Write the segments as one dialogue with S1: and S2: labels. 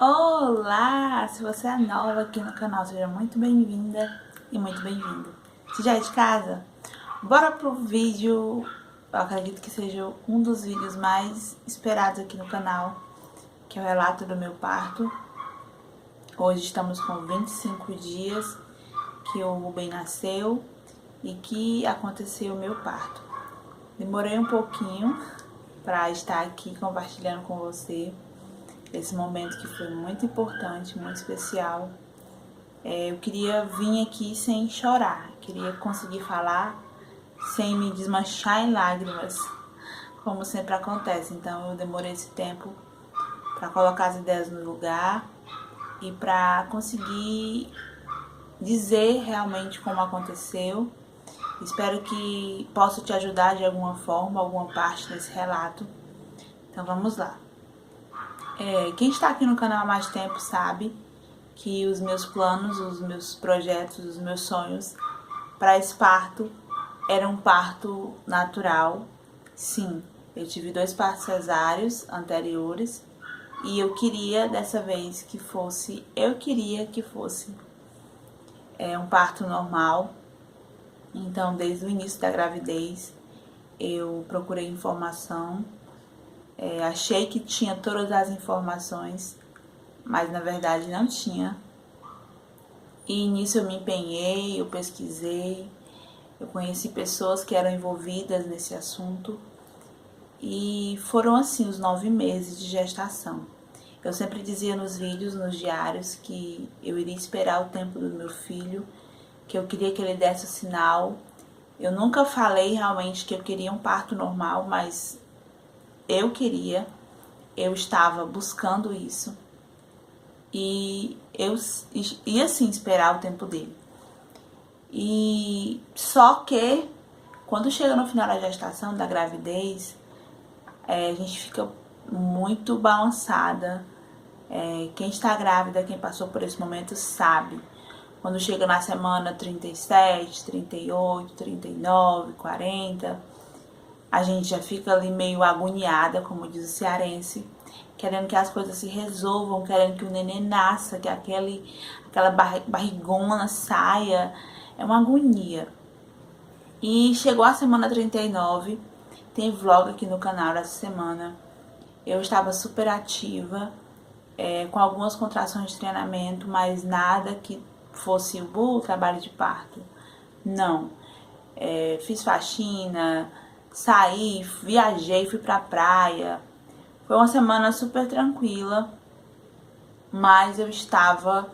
S1: Olá! Se você é nova aqui no canal, seja muito bem-vinda e muito bem-vindo. Se já é de casa, bora pro vídeo. Eu acredito que seja um dos vídeos mais esperados aqui no canal, que é o relato do meu parto. Hoje estamos com 25 dias que o Rubem nasceu e que aconteceu o meu parto. Demorei um pouquinho para estar aqui compartilhando com você esse momento que foi muito importante, muito especial. Eu queria vir aqui sem chorar, queria conseguir falar sem me desmanchar em lágrimas, como sempre acontece. Então eu demorei esse tempo para colocar as ideias no lugar e para conseguir dizer realmente como aconteceu. Espero que possa te ajudar de alguma forma, alguma parte desse relato. Então vamos lá. Quem está aqui no canal há mais tempo sabe que os meus planos, os meus projetos, os meus sonhos para esse parto era um parto natural. Sim, eu tive 2 partos cesáreos anteriores e eu queria dessa vez que fosse, um parto normal. Então, desde o início da gravidez, eu procurei informação. Achei que tinha todas as informações, mas na verdade não tinha. E nisso eu me empenhei, eu pesquisei, eu conheci pessoas que eram envolvidas nesse assunto e foram assim os 9 meses de gestação. Eu sempre dizia nos vídeos, nos diários, que eu iria esperar o tempo do meu filho, que eu queria que ele desse o sinal. Eu nunca falei realmente que eu queria um parto normal, mas eu estava buscando isso e eu ia sim esperar o tempo dele. E só que quando chega no final da gestação, da gravidez, a gente fica muito balançada. Quem está grávida, quem passou por esse momento sabe. Quando chega na semana 37, 38, 39, 40, a gente já fica ali meio agoniada, como diz o cearense, querendo que as coisas se resolvam, querendo que o neném nasça, que aquela barrigona saia. É uma agonia. E chegou a semana 39, tem vlog aqui no canal essa semana. Eu estava super ativa, com algumas contrações de treinamento, mas nada que fosse o trabalho de parto. Não. Fiz faxina, saí, viajei, fui pra praia. Foi uma semana super tranquila, mas eu estava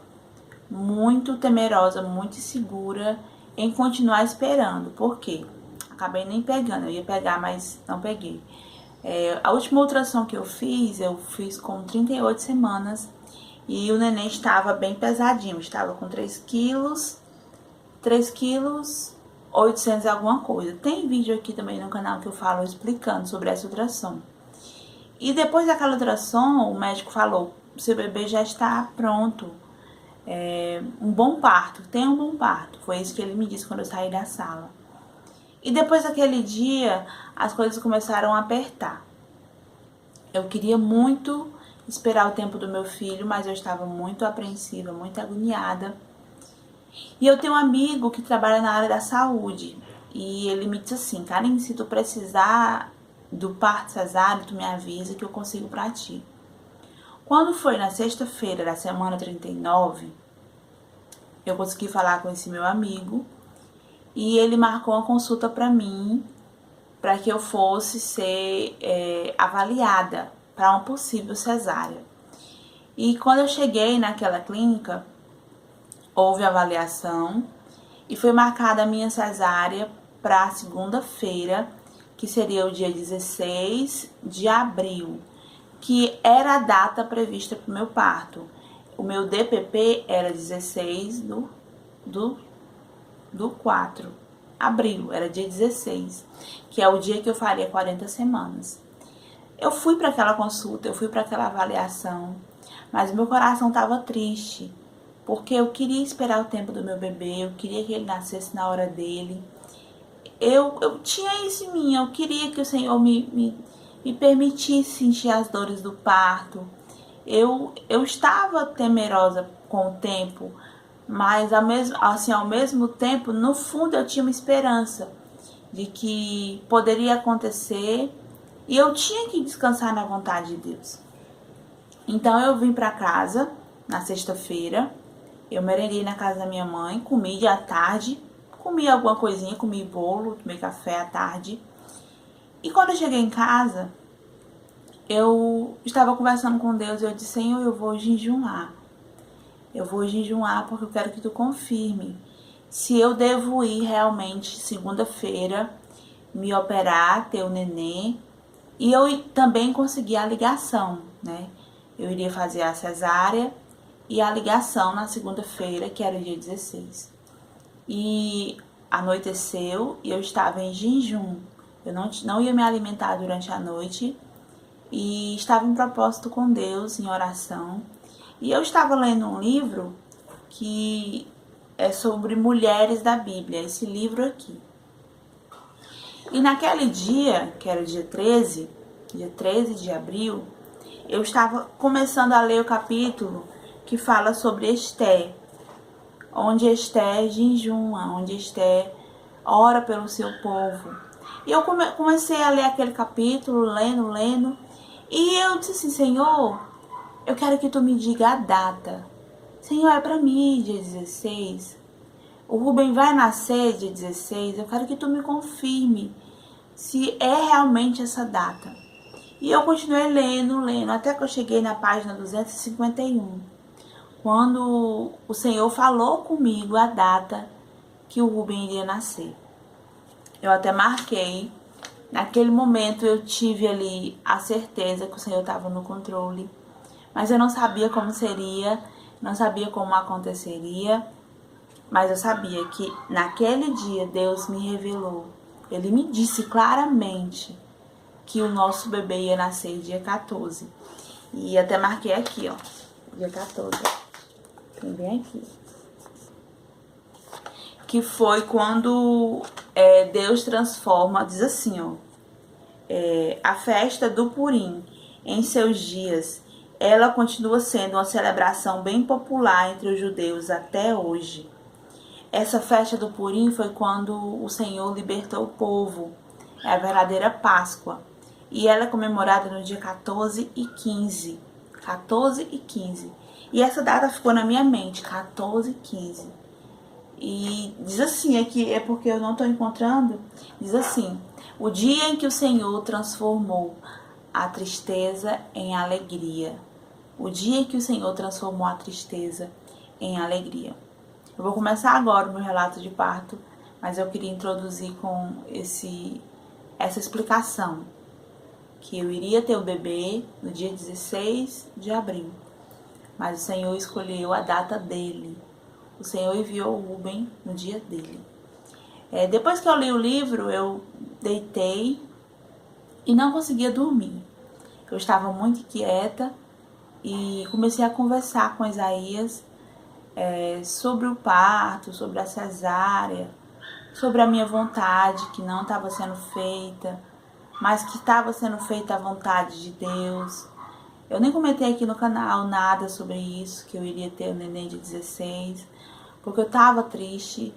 S1: muito temerosa, muito insegura em continuar esperando. Por quê? Acabei nem pegando, eu ia pegar, mas não peguei. A última ultrassom que eu fiz com 38 semanas e o neném estava bem pesadinho, estava com 3 quilos 800 e alguma coisa. Tem vídeo aqui também no canal que eu falo explicando sobre essa ultrassom. E depois daquela ultrassom, o médico falou: seu bebê já está pronto. Um bom parto, tem um bom parto. Foi isso que ele me disse quando eu saí da sala. E depois daquele dia, as coisas começaram a apertar. Eu queria muito esperar o tempo do meu filho, mas eu estava muito apreensiva, muito agoniada. E eu tenho um amigo que trabalha na área da saúde. E ele me disse assim: Karine, se tu precisar do parto cesáreo, tu me avisa que eu consigo pra ti. Quando foi na sexta-feira da semana 39, eu consegui falar com esse meu amigo e ele marcou uma consulta pra mim, para que eu fosse ser avaliada para uma possível cesárea. E quando eu cheguei naquela clínica, houve avaliação e foi marcada a minha cesárea para segunda-feira, que seria o dia 16 de abril, que era a data prevista para o meu parto. O meu DPP era 16 do 4, abril, era dia 16, que é o dia que eu faria 40 semanas. Eu fui para aquela consulta, eu fui para aquela avaliação, mas meu coração estava triste, porque eu queria esperar o tempo do meu bebê, eu queria que ele nascesse na hora dele. Eu tinha isso em mim, eu queria que o Senhor me permitisse sentir as dores do parto. eu estava temerosa com o tempo, mas ao mesmo tempo, no fundo eu tinha uma esperança de que poderia acontecer e eu tinha que descansar na vontade de Deus. Então eu vim para casa na sexta-feira, eu merenguei na casa da minha mãe, comi à tarde, comi alguma coisinha, comi bolo, tomei café à tarde. E quando eu cheguei em casa, eu estava conversando com Deus e eu disse: Senhor, eu vou jejuar. Eu vou jejuar porque eu quero que tu confirme se eu devo ir realmente segunda-feira me operar, ter o neném. E eu também consegui a ligação, né? Eu iria fazer a cesárea e a ligação na segunda-feira, que era o dia 16. E anoiteceu e eu estava em jejum. Eu não ia me alimentar durante a noite e estava em propósito com Deus, em oração. E eu estava lendo um livro que é sobre mulheres da Bíblia, esse livro aqui. E naquele dia, que era o dia 13 de abril, eu estava começando a ler o capítulo que fala sobre Esté, onde Esté jejuma, onde Esté ora pelo seu povo. E eu comecei a ler aquele capítulo, lendo, e eu disse assim: Senhor, eu quero que tu me diga a data. Senhor, é pra mim, dia 16. O Rubem vai nascer dia 16, eu quero que tu me confirme se é realmente essa data. E eu continuei lendo, até que eu cheguei na página 251, quando o Senhor falou comigo a data que o Rubem iria nascer. Eu até marquei. Naquele momento eu tive ali a certeza que o Senhor estava no controle, mas eu não sabia como seria, não sabia como aconteceria, mas eu sabia que naquele dia Deus me revelou. Ele me disse claramente que o nosso bebê ia nascer dia 14. E até marquei aqui, ó, dia 14. Tem bem aqui. Que foi quando Deus transforma, diz assim, ó, a festa do Purim, em seus dias, ela continua sendo uma celebração bem popular entre os judeus até hoje. Essa festa do Purim foi quando o Senhor libertou o povo, é a verdadeira Páscoa. E ela é comemorada no dia 14 e 15. 14 e 15. E essa data ficou na minha mente, 14 e 15. E diz assim, aqui é porque eu não estou encontrando, diz assim: o dia em que o Senhor transformou a tristeza em alegria. O dia em que o Senhor transformou a tristeza em alegria. Eu vou começar agora o meu relato de parto, mas eu queria introduzir com essa explicação, que eu iria ter o bebê no dia 16 de abril, mas o Senhor escolheu a data dele. O Senhor enviou o Rubem no dia dele. Depois que eu li o livro, eu deitei e não conseguia dormir. Eu estava muito inquieta e comecei a conversar com Isaías sobre o parto, sobre a cesárea, sobre a minha vontade que não estava sendo feita, mas que estava sendo feita a vontade de Deus. Eu nem comentei aqui no canal nada sobre isso, que eu iria ter o neném de 16, porque eu estava triste,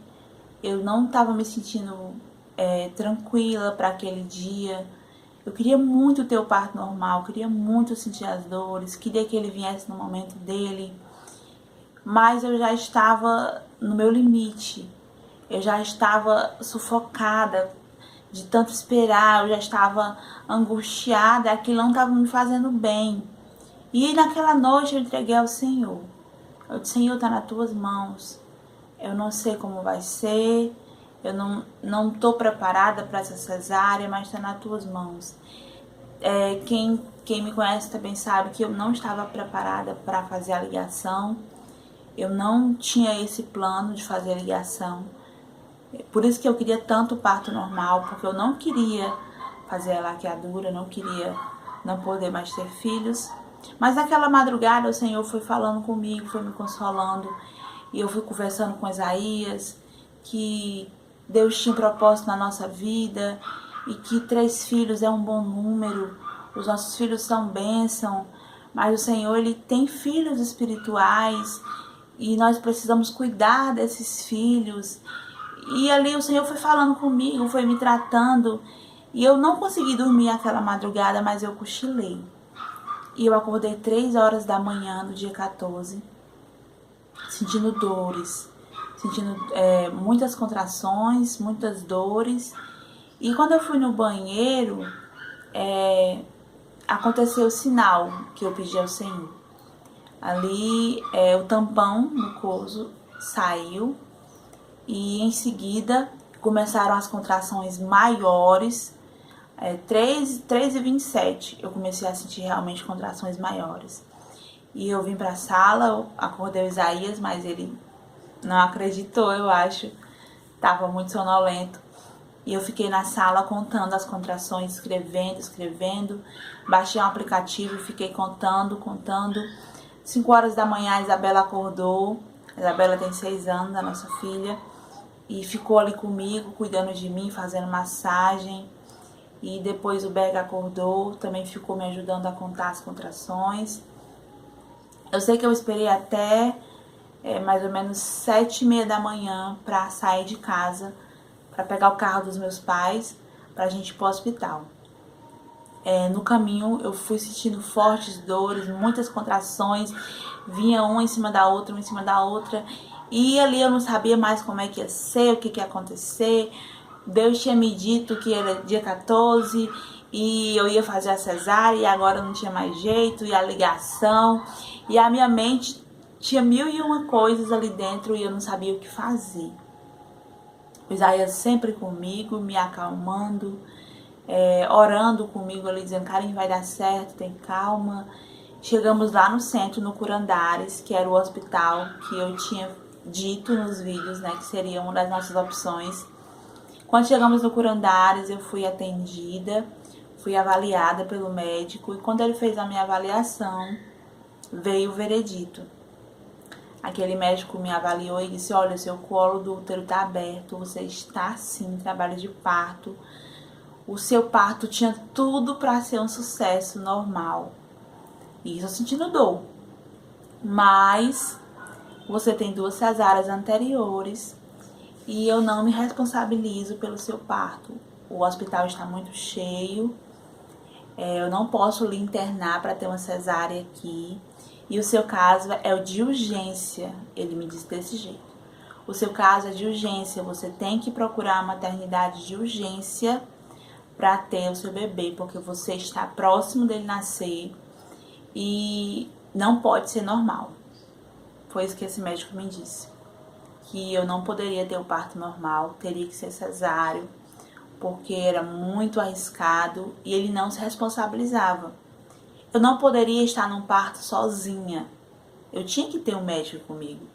S1: eu não estava me sentindo tranquila para aquele dia. Eu queria muito ter o parto normal, queria muito sentir as dores, queria que ele viesse no momento dele, mas eu já estava no meu limite, eu já estava sufocada de tanto esperar, eu já estava angustiada, aquilo não estava me fazendo bem. E naquela noite eu entreguei ao Senhor. Eu disse: Senhor, está nas tuas mãos. Eu não sei como vai ser, eu não estou preparada para essa cesárea, mas está nas tuas mãos. Quem me conhece também sabe que eu não estava preparada para fazer a ligação. Eu não tinha esse plano de fazer a ligação. Por isso que eu queria tanto o parto normal, porque eu não queria fazer a laqueadura, não queria não poder mais ter filhos. Mas naquela madrugada o Senhor foi falando comigo, foi me consolando. E eu fui conversando com Isaías, que Deus tinha propósito na nossa vida e que 3 filhos é um bom número. Os nossos filhos são bênção, mas o Senhor, Ele tem filhos espirituais e nós precisamos cuidar desses filhos. E ali o Senhor foi falando comigo, foi me tratando, e eu não consegui dormir aquela madrugada, mas eu cochilei. E eu acordei 3 horas da manhã do dia 14, sentindo dores, sentindo muitas contrações, muitas dores. E quando eu fui no banheiro, aconteceu o sinal que eu pedi ao Senhor. Ali o tampão no coso saiu e em seguida começaram as contrações maiores. 3h27 eu comecei a sentir realmente contrações maiores. E eu vim pra sala, acordei o Isaías, mas ele não acreditou, eu acho. Tava muito sonolento. E eu fiquei na sala contando as contrações, escrevendo. Baixei um aplicativo e fiquei contando. 5 horas da manhã a Isabela acordou. A Isabela tem 6 anos, a nossa filha. E ficou ali comigo, cuidando de mim, fazendo massagem. E depois o Berg acordou, também ficou me ajudando a contar as contrações. Eu sei que eu esperei até mais ou menos 7h30 da manhã para sair de casa, para pegar o carro dos meus pais, para a gente ir pro hospital. No caminho eu fui sentindo fortes dores, muitas contrações, vinha uma em cima da outra, uma em cima da outra. E ali eu não sabia mais como é que ia ser, o que ia acontecer. Deus tinha me dito que era dia 14 e eu ia fazer a cesárea e agora não tinha mais jeito, e a ligação. E a minha mente tinha 1001 coisas ali dentro e eu não sabia o que fazer. O Isaías sempre comigo, me acalmando, orando comigo ali, dizendo: Karine, vai dar certo, tem calma. Chegamos lá no centro, no Curandares, que era o hospital que eu tinha dito nos vídeos, né, que seria uma das nossas opções. Quando chegamos no Curandares, eu fui atendida, fui avaliada pelo médico, e quando ele fez a minha avaliação, veio o veredito. Aquele médico me avaliou e disse: olha, seu colo do útero está aberto, você está sim em trabalho de parto. O seu parto tinha tudo para ser um sucesso normal. E isso eu sentindo dor. Mas você tem 2 cesáreas anteriores e eu não me responsabilizo pelo seu parto. O hospital está muito cheio, eu não posso lhe internar para ter uma cesárea aqui. E o seu caso é o de urgência, ele me disse desse jeito. O seu caso é de urgência, você tem que procurar a maternidade de urgência para ter o seu bebê, porque você está próximo dele nascer e não pode ser normal. Foi isso que esse médico me disse, que eu não poderia ter o parto normal, teria que ser cesáreo, porque era muito arriscado e ele não se responsabilizava. Eu não poderia estar num parto sozinha, eu tinha que ter um médico comigo.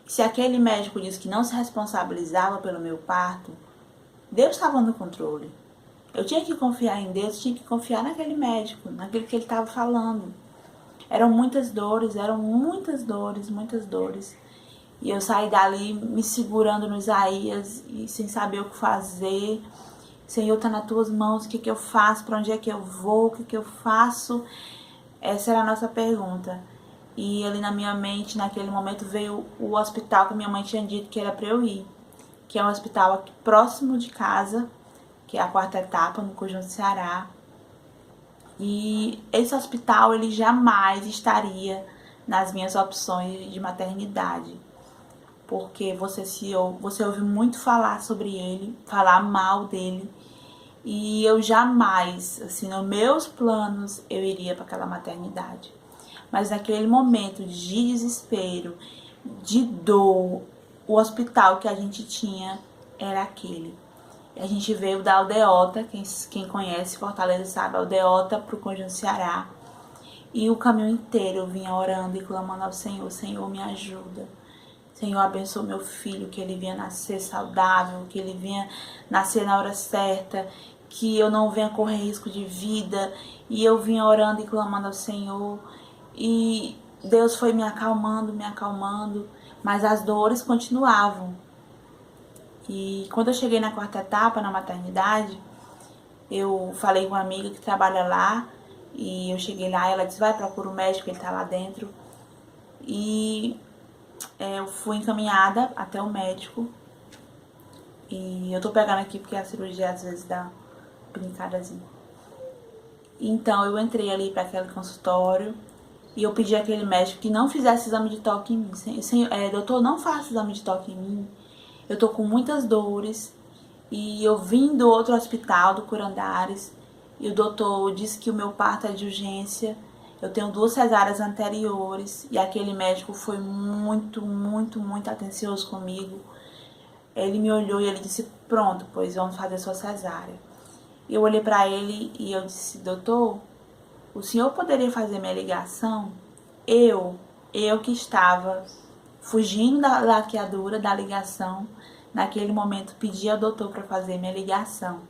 S1: Se aquele médico disse que não se responsabilizava pelo meu parto, Deus estava no controle. Eu tinha que confiar em Deus, tinha que confiar naquele médico, naquilo que ele estava falando. Eram muitas dores, muitas dores. E eu saí dali me segurando no Isaías e sem saber o que fazer. Senhor, tá nas tuas mãos, o que eu faço? Para onde é que eu vou? O que eu faço? Essa era a nossa pergunta. E ali na minha mente, naquele momento, veio o hospital que minha mãe tinha dito que era para eu ir. Que é um hospital aqui próximo de casa, que é a 4ª etapa, no Conjunto Ceará. E esse hospital, ele jamais estaria nas minhas opções de maternidade. Porque você ouve muito falar sobre ele, falar mal dele. E eu jamais, assim, nos meus planos, eu iria para aquela maternidade. Mas naquele momento de desespero, de dor, o hospital que a gente tinha era aquele. A gente veio da Aldeota, quem conhece Fortaleza sabe, Aldeota pro Conjunto Ceará. E o caminho inteiro eu vinha orando e clamando ao Senhor: Senhor, me ajuda. Senhor, abençoa meu filho, que ele venha nascer saudável, que ele venha nascer na hora certa, que eu não venha correr risco de vida. E eu vinha orando e clamando ao Senhor. E Deus foi me acalmando, mas as dores continuavam. E quando eu cheguei na 4ª etapa, na maternidade, eu falei com uma amiga que trabalha lá E eu cheguei lá, ela disse, vai, procura o médico, ele tá lá dentro. E eu fui encaminhada até o médico. E eu tô pegando aqui porque a cirurgia às vezes dá brincadazinha. Então eu entrei ali para aquele consultório e eu pedi àquele médico que não fizesse exame de toque em mim. Doutor, não faça exame de toque em mim. Eu tô com muitas dores. E eu vim do outro hospital, do Curandares, e o doutor disse que o meu parto é de urgência. Eu tenho 2 cesáreas anteriores e aquele médico foi muito, muito, muito atencioso comigo. Ele me olhou e ele disse, pronto, pois vamos fazer sua cesárea. Eu olhei para ele e eu disse, doutor, o senhor poderia fazer minha ligação? Eu que estava fugindo da laqueadura, da ligação, naquele momento pedi ao doutor para fazer minha ligação,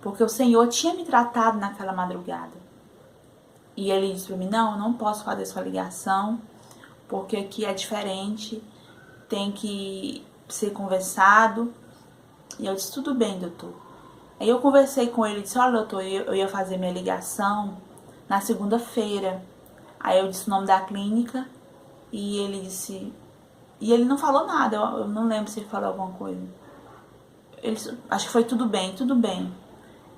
S1: porque o Senhor tinha me tratado naquela madrugada. E ele disse para mim, não, eu não posso fazer sua ligação, porque aqui é diferente, tem que ser conversado. E eu disse, tudo bem, doutor. Aí eu conversei com ele e disse, olha, doutor, eu ia fazer minha ligação na segunda-feira. Aí eu disse o nome da clínica e ele disse... E ele não falou nada, eu não lembro se ele falou alguma coisa. Acho que foi tudo bem.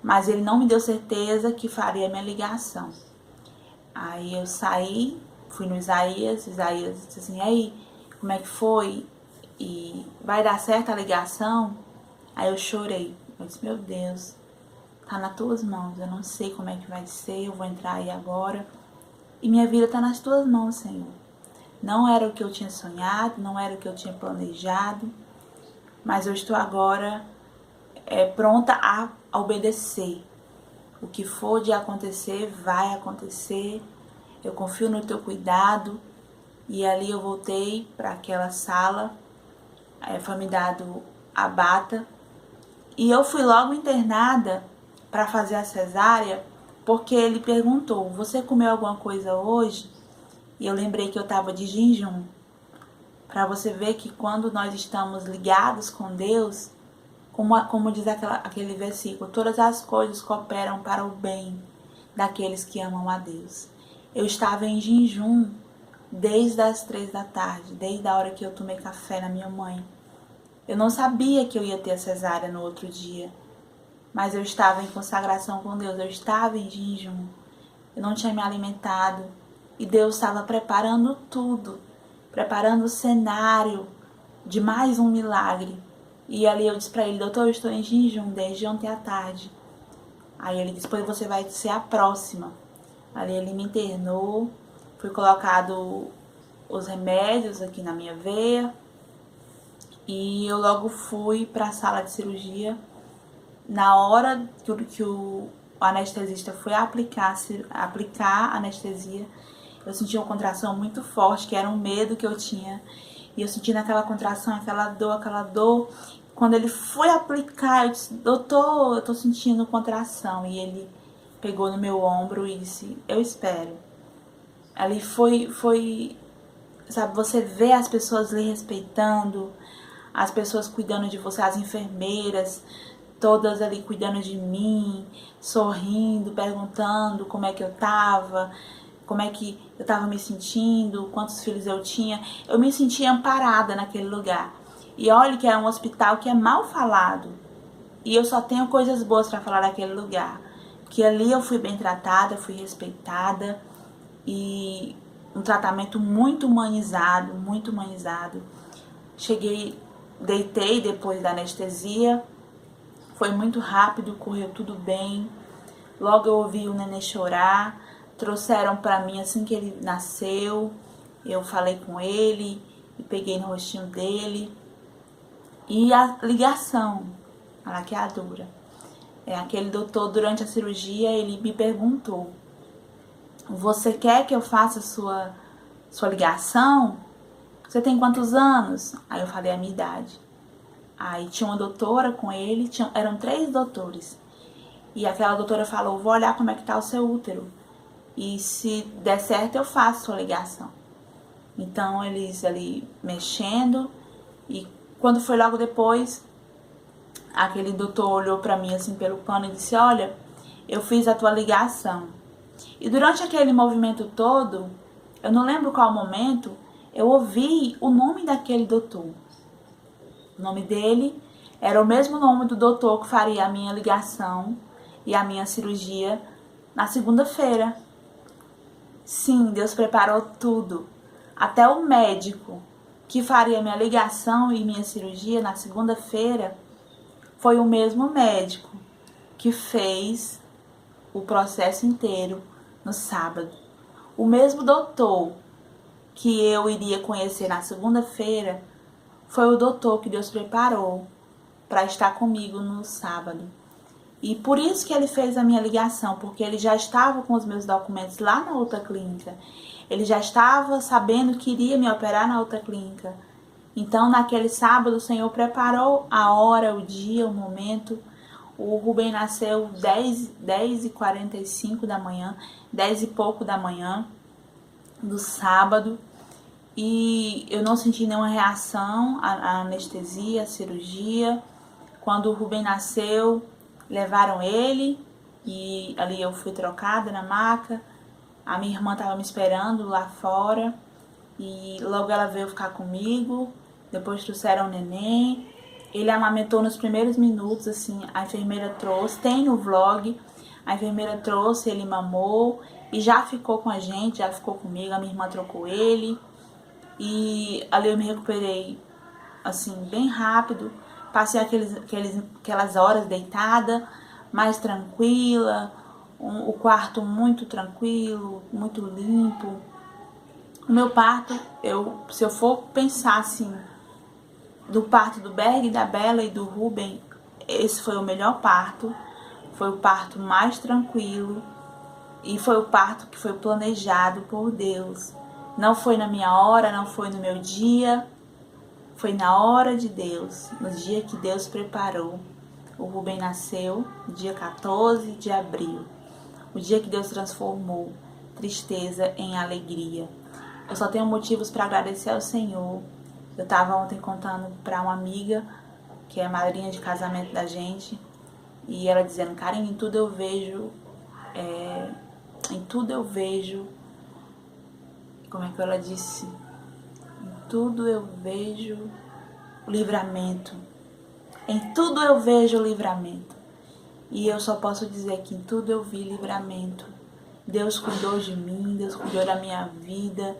S1: Mas ele não me deu certeza que faria minha ligação. Aí eu saí, fui no Isaías disse assim, aí, como é que foi? E vai dar certo a ligação? Aí eu chorei. Eu disse, meu Deus, tá nas tuas mãos, eu não sei como é que vai ser, eu vou entrar aí agora. E minha vida tá nas tuas mãos, Senhor. Não era o que eu tinha sonhado, não era o que eu tinha planejado, mas eu estou agora pronta a obedecer. O que for de acontecer, vai acontecer. Eu confio no teu cuidado. E ali eu voltei para aquela sala, foi me dado a bata. E eu fui logo internada para fazer a cesárea, porque ele perguntou, você comeu alguma coisa hoje? E eu lembrei que eu estava de jejum. Para você ver que quando nós estamos ligados com Deus, como diz aquele versículo, todas as coisas cooperam para o bem daqueles que amam a Deus. Eu estava em jejum desde as 3 da tarde, desde a hora que eu tomei café na minha mãe. Eu não sabia que eu ia ter a cesárea no outro dia, mas eu estava em consagração com Deus, eu estava em jejum. Eu não tinha me alimentado e Deus estava preparando tudo, preparando o cenário de mais um milagre. E ali eu disse pra ele, doutor, eu estou em jejum desde ontem à tarde. Aí ele disse, pois você vai ser a próxima. Ali ele me internou, foi colocado os remédios aqui na minha veia. E eu logo fui para a sala de cirurgia. Na hora que o anestesista foi aplicar a anestesia, eu senti uma contração muito forte, que era um medo que eu tinha. E eu senti naquela contração, aquela dor. Quando ele foi aplicar, eu disse, doutor, eu tô sentindo contração. E ele pegou no meu ombro e disse, eu espero. Ali foi, sabe, você vê as pessoas lhe respeitando, as pessoas cuidando de você, as enfermeiras, todas ali cuidando de mim, sorrindo, perguntando como é que eu tava, como é que eu tava me sentindo, quantos filhos eu tinha. Eu me sentia amparada naquele lugar. E olha que é um hospital que é mal falado. E eu só tenho coisas boas para falar daquele lugar. Porque ali eu fui bem tratada, fui respeitada. E um tratamento muito humanizado, muito humanizado. Cheguei, deitei depois da anestesia. Foi muito rápido, correu tudo bem. Logo eu ouvi o nenê chorar. Trouxeram para mim assim que ele nasceu. Eu falei com ele e peguei no rostinho dele. E a ligação, a laqueadura. Aquele doutor, durante a cirurgia, ele me perguntou, você quer que eu faça sua ligação? Você tem quantos anos? Aí eu falei a minha idade. Aí tinha uma doutora com ele, eram 3 doutores. E aquela doutora falou, vou olhar como é que tá o seu útero. E se der certo, eu faço sua ligação. Então, eles ali mexendo. E quando foi logo depois, aquele doutor olhou pra mim assim pelo pano e disse, olha, eu fiz a tua ligação. E durante aquele movimento todo, eu não lembro qual momento, eu ouvi o nome daquele doutor. O nome dele era o mesmo nome do doutor que faria a minha ligação e a minha cirurgia na segunda-feira. Sim, Deus preparou tudo. Até o médico que faria minha ligação e minha cirurgia na segunda-feira foi o mesmo médico que fez o processo inteiro no sábado. O mesmo doutor que eu iria conhecer na segunda-feira foi o doutor que Deus preparou para estar comigo no sábado. E por isso que ele fez a minha ligação, porque ele já estava com os meus documentos lá na outra clínica. Ele já estava sabendo que iria me operar na outra clínica. Então, naquele sábado, o Senhor preparou a hora, o dia, o momento. O Rubem nasceu 10h45 da manhã, 10 e pouco da manhã do sábado. E eu não senti nenhuma reação à anestesia, à cirurgia. Quando o Rubem nasceu, levaram ele e ali eu fui trocada na maca. A minha irmã estava me esperando lá fora e logo ela veio ficar comigo. Depois trouxeram o neném. Ele amamentou nos primeiros minutos, assim, a enfermeira trouxe, tem no vlog, a enfermeira trouxe, ele mamou e já ficou com a gente, já ficou comigo, a minha irmã trocou ele. E ali eu me recuperei, assim, bem rápido. Passei aquelas horas deitada, mais tranquila, o quarto muito tranquilo, muito limpo. O meu parto, se eu for pensar assim, do parto do Berg, da Bela e do Rubem, esse foi o melhor parto. Foi o parto mais tranquilo e foi o parto que foi planejado por Deus. Não foi na minha hora, não foi no meu dia, foi na hora de Deus, no dia que Deus preparou. O Rubem nasceu dia 14 de abril, o dia que Deus transformou tristeza em alegria. Eu só tenho motivos para agradecer ao Senhor. Eu estava ontem contando para uma amiga, que é madrinha de casamento da gente, e ela dizendo: Karen, em tudo eu vejo, como é que ela disse? Em tudo eu vejo o livramento. Em tudo eu vejo o livramento. E eu só posso dizer que em tudo eu vi livramento. Deus cuidou de mim, Deus cuidou da minha vida,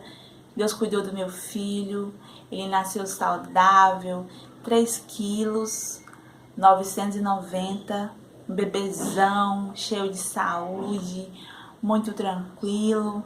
S1: Deus cuidou do meu filho. Ele nasceu saudável, 3 quilos, 990, um bebezão, cheio de saúde, muito tranquilo.